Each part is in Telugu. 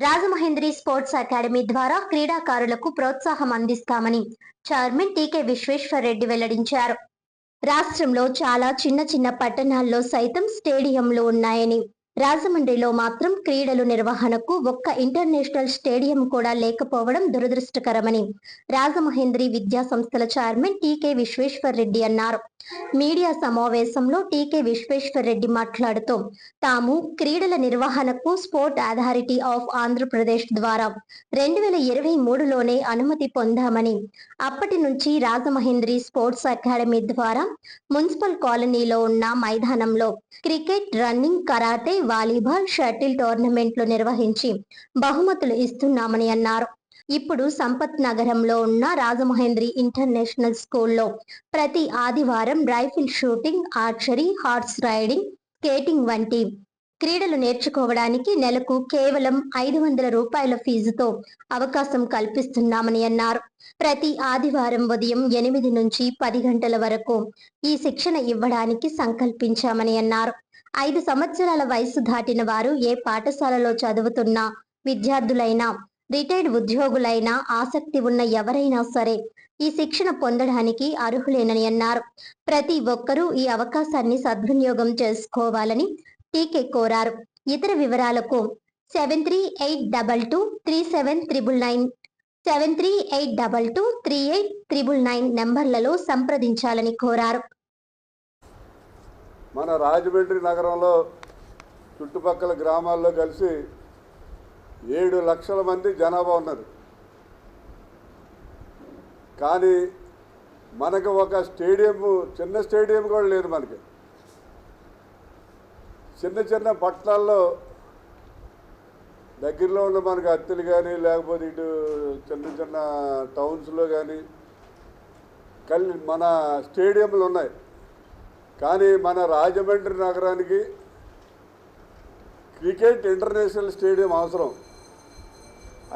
రాజమహేంద్రి స్పోర్ట్స్ అకాడమీ ద్వారా క్రీడాకారులకు ప్రోత్సాహం అందిస్తామని చైర్మన్ టీకే విశ్వేశ్వర్ రెడ్డి వెల్లడించారు. రాష్ట్రంలో చాలా చిన్న చిన్న పట్టణాల్లో సైతం స్టేడియంలు ఉన్నాయని, రాజమండ్రిలో మాత్రం క్రీడలు నిర్వహణకు ఒక్క ఇంటర్నేషనల్ స్టేడియం కూడా లేకపోవడం దురదృష్టకరమని రాజమహేంద్రి విద్యా సంస్థల చైర్మన్ టీకే విశ్వేశ్వర్ రెడ్డి అన్నారు. మీడియా సమావేశంలో టీకే విశ్వేశ్వర్ రెడ్డి మాట్లాడుతూ, తాము క్రీడల నిర్వహణకు స్పోర్ట్ అథారిటీ ఆఫ్ ఆంధ్రప్రదేశ్ ద్వారా 2023లోనే అనుమతి పొందామని, అప్పటి నుంచి రాజమహేంద్రి స్పోర్ట్స్ అకాడమీ ద్వారా మున్సిపల్ కాలనీలో ఉన్న మైదానంలో cricket, running, karate, volleyball, shuttle టోర్నమెంట్లు నిర్వహించి బహుమతులు ఇస్తున్నామని అన్నారు. ఇప్పుడు సంపత్ నగరంలో ఉన్న రాజమహేంద్రి ఇంటర్నేషనల్ స్కూల్లో ప్రతి ఆదివారం rifle shooting, archery, horse riding, skating వంటి క్రీడలు నేర్చుకోవడానికి నెలకు కేవలం 500 రూపాయల ఫీజుతో అవకాశం కల్పిస్తున్నామని అన్నారు. ప్రతి ఆదివారం ఉదయం 8 నుంచి 10 గంటల వరకు ఈ శిక్షణ ఇవ్వడానికి సంకల్పించామని అన్నారు. 5 సంవత్సరాల వయసు దాటిన వారు ఏ పాఠశాలలో చదువుతున్న విద్యార్థులైనా, రిటైర్డ్ ఉద్యోగులైనా, ఆసక్తి ఉన్న ఎవరైనా సరే ఈ శిక్షణ పొందడానికి అర్హులేనని అన్నారు. ప్రతి ఒక్కరూ ఈ అవకాశాన్ని సద్వినియోగం చేసుకోవాలని టీకే కోరారు. ఇతర వివరాలకు 7382237999 7382238999 నంబర్లలో సంప్రదించాలని కోరారు. మన రాజమండ్రి నగరంలో చుట్టుపక్కల గ్రామాల్లో కలిసి 7 లక్షల మంది జనాభా ఉన్నారు. కానీ మనకు ఒక స్టేడియం, చిన్న స్టేడియం కూడా లేదు. మనకి చిన్న చిన్న పట్టణాల్లో దగ్గరలో ఉన్న మనకి అత్తిలి కానీ, లేకపోతే ఇటు చిన్న చిన్న టౌన్స్లో కానీ మన స్టేడియంలు ఉన్నాయి. కానీ మన రాజమండ్రి నగరానికి క్రికెట్ ఇంటర్నేషనల్ స్టేడియం అవసరం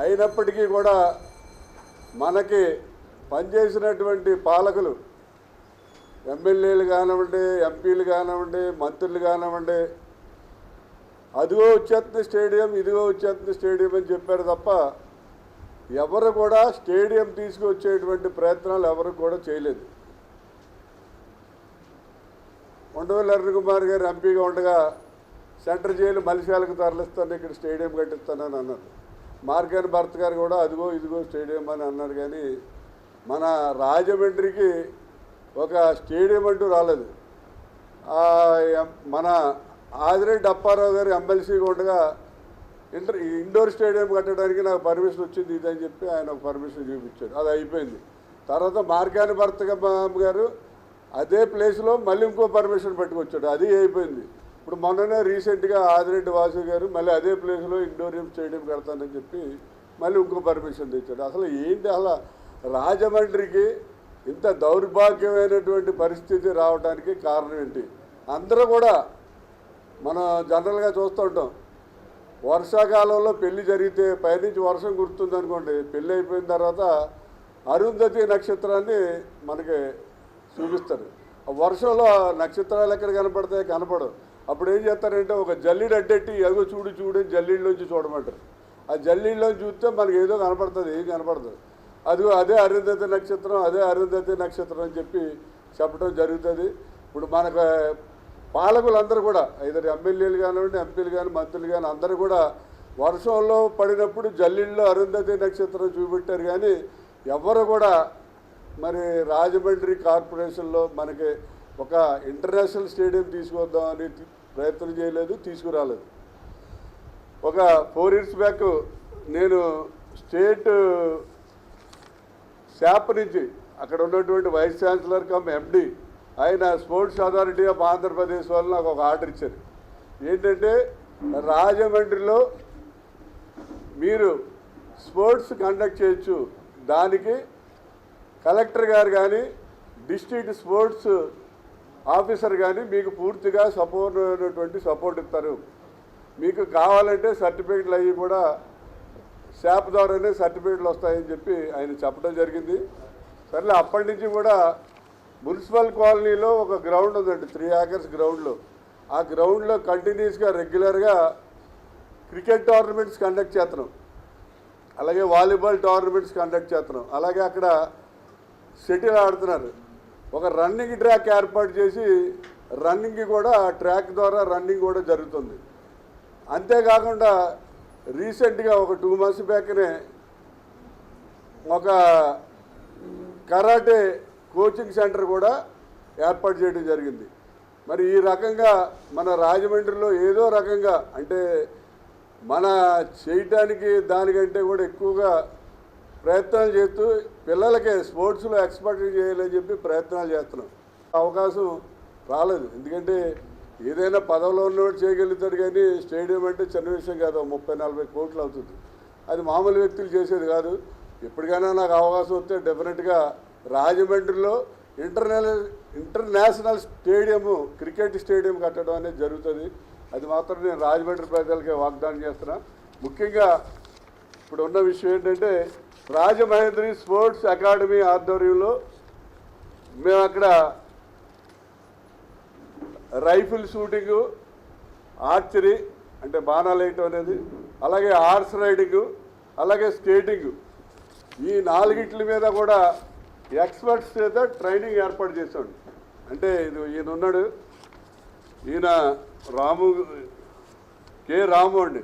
అయినప్పటికీ కూడా మనకి పనిచేసినటువంటి పాలకులు, ఎమ్మెల్యేలు కానివ్వండి, ఎంపీలు కానివ్వండి, మంత్రులు కానివ్వండి, అదిగో వచ్చేస్తుంది స్టేడియం, ఇదిగో వచ్చేస్తుంది స్టేడియం అని చెప్పారు తప్ప ఎవరు కూడా స్టేడియం తీసుకువచ్చేటువంటి ప్రయత్నాలు ఎవరు కూడా చేయలేదు. ఉండవల్లి అరుణ్ కుమార్ గారు ఎంపీగా ఉండగా సెంట్రల్ జైలు మలిశాలకు తరలిస్తాను, ఇక్కడ స్టేడియం కట్టిస్తానని అన్నారు. మార్గాని భర్త గారు కూడా అదిగో ఇదిగో స్టేడియం అని అన్నారు. కానీ మన రాజమండ్రికి ఒక స్టేడియం అంటూ రాలేదు. మన ఆదిరెడ్డి అప్పారావు గారు ఎమ్మెల్సీగా ఉండగా ఇండోర్ స్టేడియం కట్టడానికి నాకు పర్మిషన్ వచ్చింది ఇదని చెప్పి ఆయన ఒక పర్మిషన్ చూపించాడు. అది అయిపోయింది. తర్వాత మార్గాని భర్త గారు అదే ప్లేస్లో మళ్ళీ ఇంకో పర్మిషన్ పెట్టుకొచ్చాడు, అది అయిపోయింది. ఇప్పుడు మొన్ననే రీసెంట్గా ఆదిరెడ్డి వాసు గారు మళ్ళీ అదే ప్లేస్లో ఇండోరియం స్టేడియం కడతానని చెప్పి మళ్ళీ ఇంకో పర్మిషన్ తెచ్చాడు. అసలు ఏంటి, అసలు రాజమండ్రికి ఇంత దౌర్భాగ్యమైనటువంటి పరిస్థితి రావడానికి కారణం ఏంటి? అందరూ కూడా మనం జనరల్గా చూస్తూ ఉంటాం, వర్షాకాలంలో పెళ్లి జరిగితే పైనుంచి వర్షం కురుతుంది అనుకోండి, పెళ్ళి అయిపోయిన తర్వాత అరుంధతి నక్షత్రాన్ని మనకి చూపిస్తారు. ఆ వర్షంలో నక్షత్రాలు ఎక్కడ కనపడతాయి? కనపడవు. అప్పుడు ఏం చేస్తారంటే ఒక జల్లీడు అడ్డెట్టి ఎగో చూడు చూడు జల్లీళ్ళలోంచి చూడమంటారు. ఆ జల్లీళ్ళలోంచి చూస్తే మనకి ఏదో కనపడుతుంది, ఏం కనపడదు. అదే అరుంధతి నక్షత్రం, అదే అరుంధతి నక్షత్రం అని చెప్పి చెప్పడం జరుగుతుంది. ఇప్పుడు మనకు పాలకులందరూ కూడా ఇద్దరు ఎమ్మెల్యేలు కానివ్వండి, ఎంపీలు కానీ, మంత్రులు కానీ అందరూ కూడా వర్షంలో పడినప్పుడు జల్లీల్లో అరుంధతి నక్షత్రం చూపెట్టారు. కానీ ఎవరు కూడా మరి రాజమండ్రి కార్పొరేషన్లో మనకి ఒక ఇంటర్నేషనల్ స్టేడియం తీసుకొద్దామని ప్రయత్నం చేయలేదు, తీసుకురాలేదు. ఒక 4 years బ్యాక్ నేను స్టేట్ శాప్ నుంచి అక్కడ ఉన్నటువంటి వైస్ ఛాన్సలర్ కమ్ ఎండి ఆయన స్పోర్ట్స్ అథారిటీ ఆఫ్ ఆంధ్రప్రదేశ్ వాళ్ళు నాకు ఒక ఆర్డర్ ఇచ్చారు. ఏంటంటే రాజమండ్రిలో మీరు స్పోర్ట్స్ కండక్ట్ చేయొచ్చు, దానికి కలెక్టర్ గారు కానీ డిస్ట్రిక్ట్ స్పోర్ట్స్ ఆఫీసర్ కానీ మీకు పూర్తిగా సపోర్ట్ ఇస్తారు. మీకు కావాలంటే సర్టిఫికెట్లు అవి కూడా శాప్ ద్వారానే సర్టిఫికెట్లు వస్తాయని చెప్పి ఆయన చెప్పడం జరిగింది. సర్లే, అప్పటి నుంచి కూడా మున్సిపల్ కాలనీలో ఒక గ్రౌండ్ ఉందండి, 3 acres గ్రౌండ్లో. ఆ గ్రౌండ్లో కంటిన్యూస్గా రెగ్యులర్గా క్రికెట్ టోర్నమెంట్స్ కండక్ట్ చేస్తున్నాం, అలాగే వాలీబాల్ టోర్నమెంట్స్ కండక్ట్ చేస్తున్నాం, అలాగే అక్కడ షటిల్ ఆడుతున్నారు. ఒక రన్నింగ్ ట్రాక్ ఏర్పాటు చేసి రన్నింగ్ కూడా ట్రాక్ ద్వారా రన్నింగ్ కూడా జరుగుతుంది. అంతేకాకుండా రీసెంట్గా ఒక 2 months బ్యాక్నే ఒక కరాటే కోచింగ్ సెంటర్ కూడా ఏర్పాటు చేయడం జరిగింది. మరి ఈ రకంగా మన రాజమండ్రిలో ఏదో రకంగా అంటే మన చేయటానికి దానికంటే కూడా ఎక్కువగా ప్రయత్నాలు చేస్తూ పిల్లలకి స్పోర్ట్స్లో ఎక్స్పర్ట్ చేయాలని చెప్పి ప్రయత్నాలు చేస్తున్నాం. అవకాశం రాలేదు, ఎందుకంటే ఏదైనా పదవిలో ఉన్నవాడు చేయగలుగుతాడు, కానీ స్టేడియం అంటే చిన్న విషయం కాదు, 30-40 కోట్లు అవుతుంది. అది మామూలు వ్యక్తులు చేసేది కాదు. ఎప్పటికైనా నాకు అవకాశం వస్తే డెఫినెట్గా రాజమండ్రిలో ఇంటర్నేషనల్ స్టేడియము, క్రికెట్ స్టేడియం కట్టడం అనేది జరుగుతుంది. అది మాత్రం నేను రాజమండ్రి ప్రజలకే వాగ్దానం చేస్తున్నా. ముఖ్యంగా ఇప్పుడు ఉన్న విషయం ఏంటంటే రాజమహేంద్రి స్పోర్ట్స్ అకాడమీ ఆధ్వర్యంలో మేము అక్కడ రైఫిల్ షూటింగు, ఆర్చరీ అంటే బాణాలు వేయటం అనేది, అలాగే హార్స్ రైడింగు, అలాగే స్కేటింగు, ఈ 4 మీద కూడా ఎక్స్పర్ట్స్ చేత ట్రైనింగ్ ఏర్పాటు చేశాడు. అంటే ఈయన ఉన్నాడు, ఈయన రాము అండి.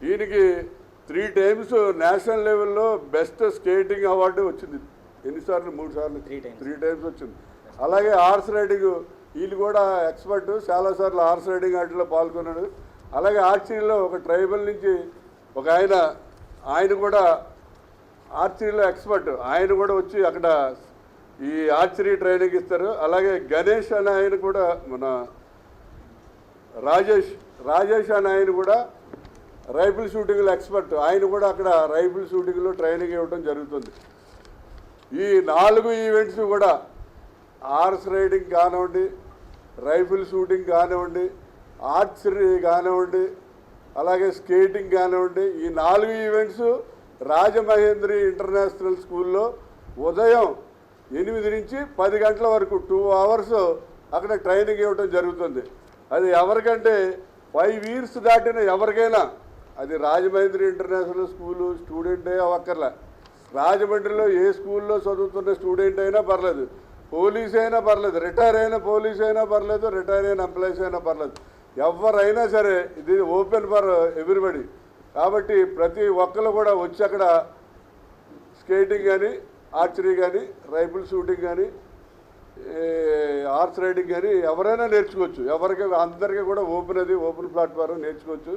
ఈయనకి 3 times నేషనల్ లెవెల్లో బెస్ట్ స్కేటింగ్ అవార్డు వచ్చింది. ఎన్నిసార్లు? 3 సార్లు, 3 times వచ్చింది. అలాగే హార్స్ రైడింగ్, వీళ్ళు కూడా ఎక్స్పర్ట్, చాలాసార్లు హార్స్ రైడింగ్ వాటిలో పాల్గొన్నాడు. అలాగే ఆర్చరీలో ఒక ట్రైబల్ నుంచి ఒక ఆయన కూడా ఆర్చరీలో ఎక్స్పర్ట్, ఆయన కూడా వచ్చి అక్కడ ఈ ఆర్చరీ ట్రైనింగ్ ఇస్తారు. అలాగే గణేష్ అనే ఆయన కూడా, మన రాజేష్ అనే ఆయన కూడా రైఫిల్ షూటింగ్లో ఎక్స్పర్ట్, ఆయన కూడా అక్కడ రైఫిల్ షూటింగ్లో ట్రైనింగ్ ఇవ్వడం జరుగుతుంది. ఈ 4 ఈవెంట్స్ కూడా హార్స్ రైడింగ్ కానివ్వండి, రైఫిల్ షూటింగ్ కానివ్వండి, ఆర్చరీ కానివ్వండి, అలాగే స్కేటింగ్ కానివ్వండి, ఈ 4 ఈవెంట్స్ రాజమహేంద్రి ఇంటర్నేషనల్ స్కూల్లో ఉదయం 8 నుంచి 10 గంటల వరకు 2 hours అక్కడ ట్రైనింగ్ ఇవ్వడం జరుగుతుంది. అది ఎవరికంటే 5 years దాటిన ఎవరికైనా, అది రాజమహేంద్రి ఇంటర్నేషనల్ స్కూలు స్టూడెంటే అవ్వక్కర్లే, రాజమండ్రిలో ఏ స్కూల్లో చదువుతున్న స్టూడెంట్ అయినా పర్లేదు, పోలీస్ అయినా పర్లేదు, రిటైర్ అయిన పోలీస్ అయినా పర్లేదు, రిటైర్ అయిన ఎంప్లాయీస్ అయినా పర్లేదు, ఎవరైనా సరే ఇది ఓపెన్ ఫర్ ఎవ్రీబడి. కాబట్టి ప్రతి ఒక్కరు కూడా వచ్చి అక్కడ స్కేటింగ్ కానీ, ఆర్చరీ కానీ, రైఫిల్ షూటింగ్ కానీ, హార్స్ రైడింగ్ కానీ ఎవరైనా నేర్చుకోవచ్చు. అందరికీ కూడా ఓపెన్ ప్లాట్ఫామ్ నేర్చుకోవచ్చు.